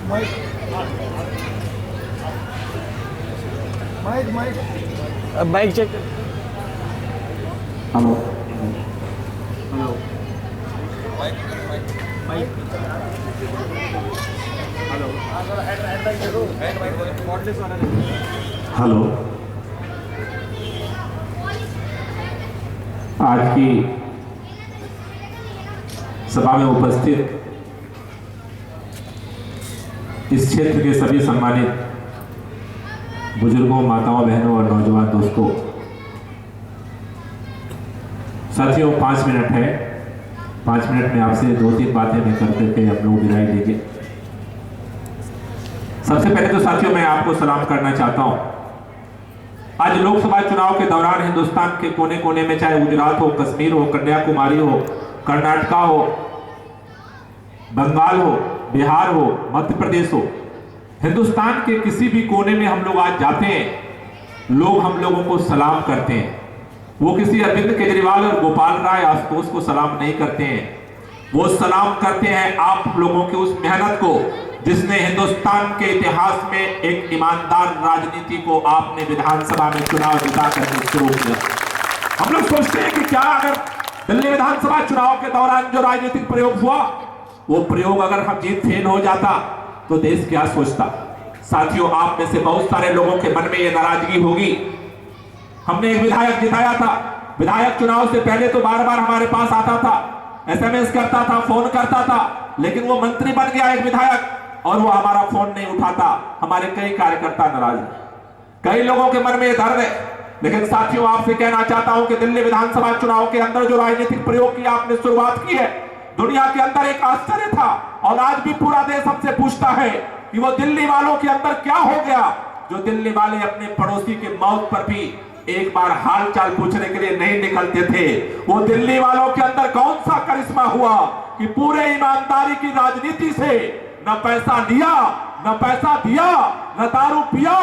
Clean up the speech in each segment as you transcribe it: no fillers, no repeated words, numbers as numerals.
Mic check. Hello hello mic hello. आज की सभा में उपस्थित इस क्षेत्र के सभी सम्मानित बुजुर्गों, माताओं, बहनों और नौजवान दोस्तों, साथियों 5 मिनट है। 5 मिनट में आपसे 2-3 बातें मैं कर करके हम लोग विदाई देंगे। सबसे पहले तो साथियों मैं आपको सलाम करना चाहता हूं। आज लोकसभा चुनाव के दौरान हिंदुस्तान के कोने कोने में, चाहे गुजरात हो, कश्मीर हो, कन्याकुमारी हो, कर्नाटका हो, बंगाल हो, बिहार हो, मध्य प्रदेश हो, हिंदुस्तान के किसी भी कोने में हम लोग आज जाते हैं, लोग हम लोगों को सलाम करते हैं। वो किसी अरविंद केजरीवाल और गोपाल राय आशुतोष को सलाम नहीं करते हैं, वो सलाम करते हैं आप लोगों की उस मेहनत को जिसने हिंदुस्तान के इतिहास में एक ईमानदार राजनीति को आपने विधानसभा में चुनाव जिता करके शुरू किया। हम लोग सोचते हैं कि क्या अगर दिल्ली विधानसभा चुनाव के दौरान जो राजनीतिक प्रयोग हुआ, वो प्रयोग अगर हम जीत फेल हो जाता तो देश क्या सोचता। साथियों, आप में से बहुत सारे लोगों के मन में ये नाराजगी होगी। हमने एक विधायक जिताया था, विधायक चुनाव से पहले तो बार बार हमारे पास आता था, SMS करता था, फोन करता था, लेकिन वो मंत्री बन गया एक विधायक और वो हमारा फोन नहीं उठाता। हमारे कई कार्यकर्ता नाराज हैं, कई लोगों के मन में ये दर्द है। लेकिन साथियों, आपसे कहना चाहता हूं कि दिल्ली विधानसभा चुनाव के अंदर जो राजनीतिक प्रयोग की आपने शुरुआत की है, दुनिया के अंदर एक आश्चर्य था और आज भी पूरा देश हमसे पूछता है कि वो दिल्ली वालों के अंदर क्या हो गया जो दिल्ली वाले अपने पड़ोसी के मौत पर भी एक बार हाल चाल पूछने के लिए नहीं निकलते थे। वो दिल्ली वालों के अंदर कौन सा करिश्मा हुआ कि पूरे ईमानदारी की राजनीति से न पैसा लिया, न पैसा दिया, न दारू पिया,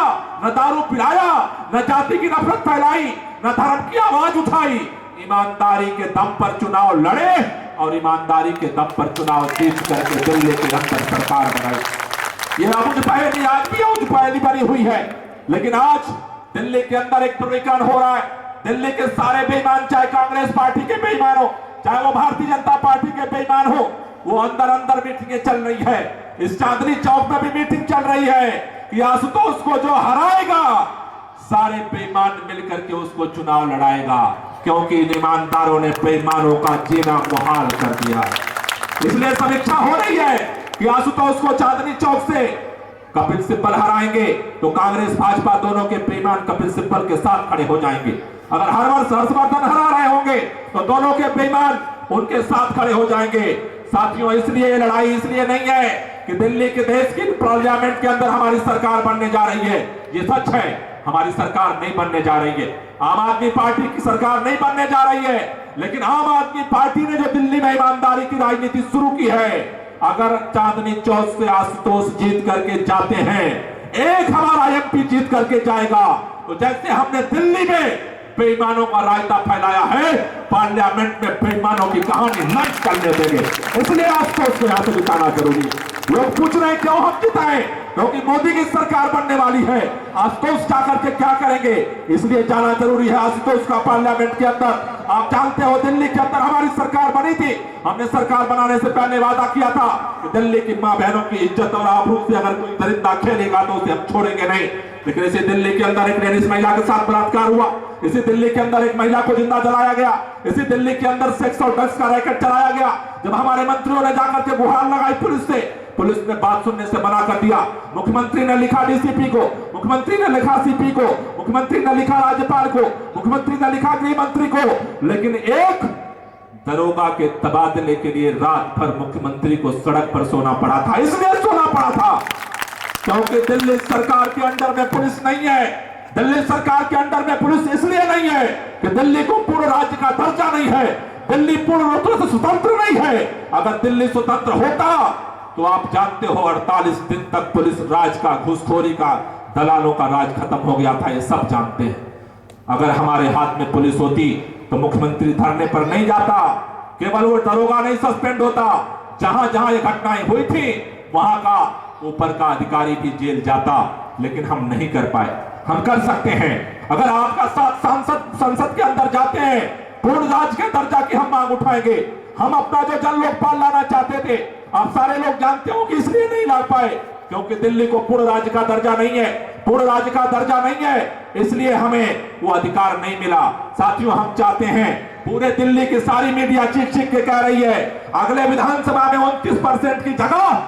न दारू पिलाया, न जाति की नफरत फैलाई, न धर्म की आवाज उठाई, ईमानदारी के दम पर चुनाव लड़े और ईमानदारी के दम पर चुनाव जीत करके दिल्ली के अंदर सरकार बनाई। ये अबुझ पहली आज भी अबुझ पहली बनी हुई है, लेकिन आज दिल्ली के अंदर एक ध्रुवीकरण हो रहा है। दिल्ली के सारे बेईमान, चाहे कांग्रेस पार्टी के बेईमान हो, चाहे वो भारतीय जनता पार्टी के बेईमान हो, वो अंदर अंदर मीटिंगें चल रही है। इस चांदनी चौक में भी मीटिंग चल रही है कि आशुतोष को जो हराएगा, सारे बेईमान मिलकर के उसको चुनाव लड़ाएगा, क्योंकि ईमानदारों ने बेईमानों का जीना मुहाल कर दिया। इसलिए समीक्षा हो रही है कि आशुतोष को चांदनी चौक से कपिल सिब्बल हराएंगे तो कांग्रेस भाजपा दोनों के बेईमान कपिल सिब्बल के साथ खड़े हो जाएंगे। अगर हर्षवर्धन हरा रहे होंगे तो दोनों के बेईमान उनके साथ खड़े हो जाएंगे। साथियों, इसलिए ये लड़ाई इसलिए नहीं है कि दिल्ली के देश की पार्लियामेंट के अंदर हमारी सरकार बनने जा रही है। ये सच है, हमारी सरकार नहीं बनने जा रही है, आम आदमी पार्टी की सरकार नहीं बनने जा रही है। लेकिन आम आदमी पार्टी ने जो दिल्ली में ईमानदारी की राजनीति शुरू की है, अगर चांदनी चौक से आशुतोष जीत करके जाते हैं, एक हमारा MP जीत करके जाएगा, तो जैसे हमने दिल्ली में बेईमानों का रायता फैलाया है, पार्लियामेंट में बेईमानों की कहानी नहीं चलने देंगे। इसलिए आशुतोष को यहां से जिताना जरूरी। लोग पूछ रहे हैं क्यों हम जिताएं, क्योंकि मोदी की सरकार बनने वाली है। आशुतोष जाकर के क्या करेंगे, इसलिए जाना जरूरी है आशुतोष का पार्लियामेंट के अंदर। आप जानते हो दिल्ली के अंदर हमारी सरकार बनी थी, हमने सरकार बनाने से पहले वादा किया था कि दिल्ली की मां बहनों की इज्जत और आबरू से अगर कोई दरिंदा खेलेगा तो उसे हम छोड़ेंगे नहीं। लेकिन इसी दिल्ली के अंदर एक लेडीज महिला के साथ बलात्कार हुआ, इसी दिल्ली के अंदर एक महिला को जिंदा जलाया गया, इसी दिल्ली के अंदर सेक्स और ड्रग्स का रैकेट चलाया गया। जब हमारे मंत्रियों ने जाकर के गुहार लगाई पुलिस से, पुलिस ने बात सुनने से मना कर दिया। मुख्यमंत्री ने लिखा DCP को, मुख्यमंत्री ने लिखा CP को, मुख्यमंत्री ने लिखा राज्यपाल को, मुख्यमंत्री ने लिखा गृह मंत्री को, लेकिन एक दरोगा के तबादले के लिए रात भर मुख्यमंत्री को सड़क पर सोना पड़ा था। इसलिए सोना पड़ा था क्योंकि दिल्ली सरकार के अंडर में पुलिस नहीं है। दिल्ली सरकार के अंडर में पुलिस इसलिए नहीं है कि दिल्ली को पूर्ण राज्य का दर्जा नहीं है, दिल्ली पूर्ण रूप से स्वतंत्र नहीं है। अगर दिल्ली स्वतंत्र होता तो आप जानते हो 48 दिन तक पुलिस राज का, घूसखोरी का, दलालों का राज खत्म हो गया था, ये सब जानते हैं। अगर हमारे हाथ में पुलिस होती तो मुख्यमंत्री धरने पर नहीं जाता, केवल वो दरोगा नहीं सस्पेंड होता, जहां जहां ये घटनाएं हुई थी वहां का ऊपर का अधिकारी भी जेल जाता, लेकिन हम नहीं कर पाए। हम कर सकते हैं। अगर आपका साथ संसद के अंदर जाते हैं, पूर्ण राज्य के दर्जा की हम मांग उठाएंगे। हम अपना जो जन लोकपाल लाना चाहते थे, आप सारे लोग जानते हो कि इसलिए नहीं ला पाए क्योंकि दिल्ली को पूर्ण राज्य का दर्जा नहीं है, पूर्ण राज्य का दर्जा नहीं है, इसलिए हमें वो अधिकार नहीं मिला। साथियों, हम चाहते हैं, पूरे दिल्ली की सारी मीडिया चीख चीख के कह रही है, अगले विधानसभा में 29% की जगह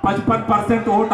55% वोट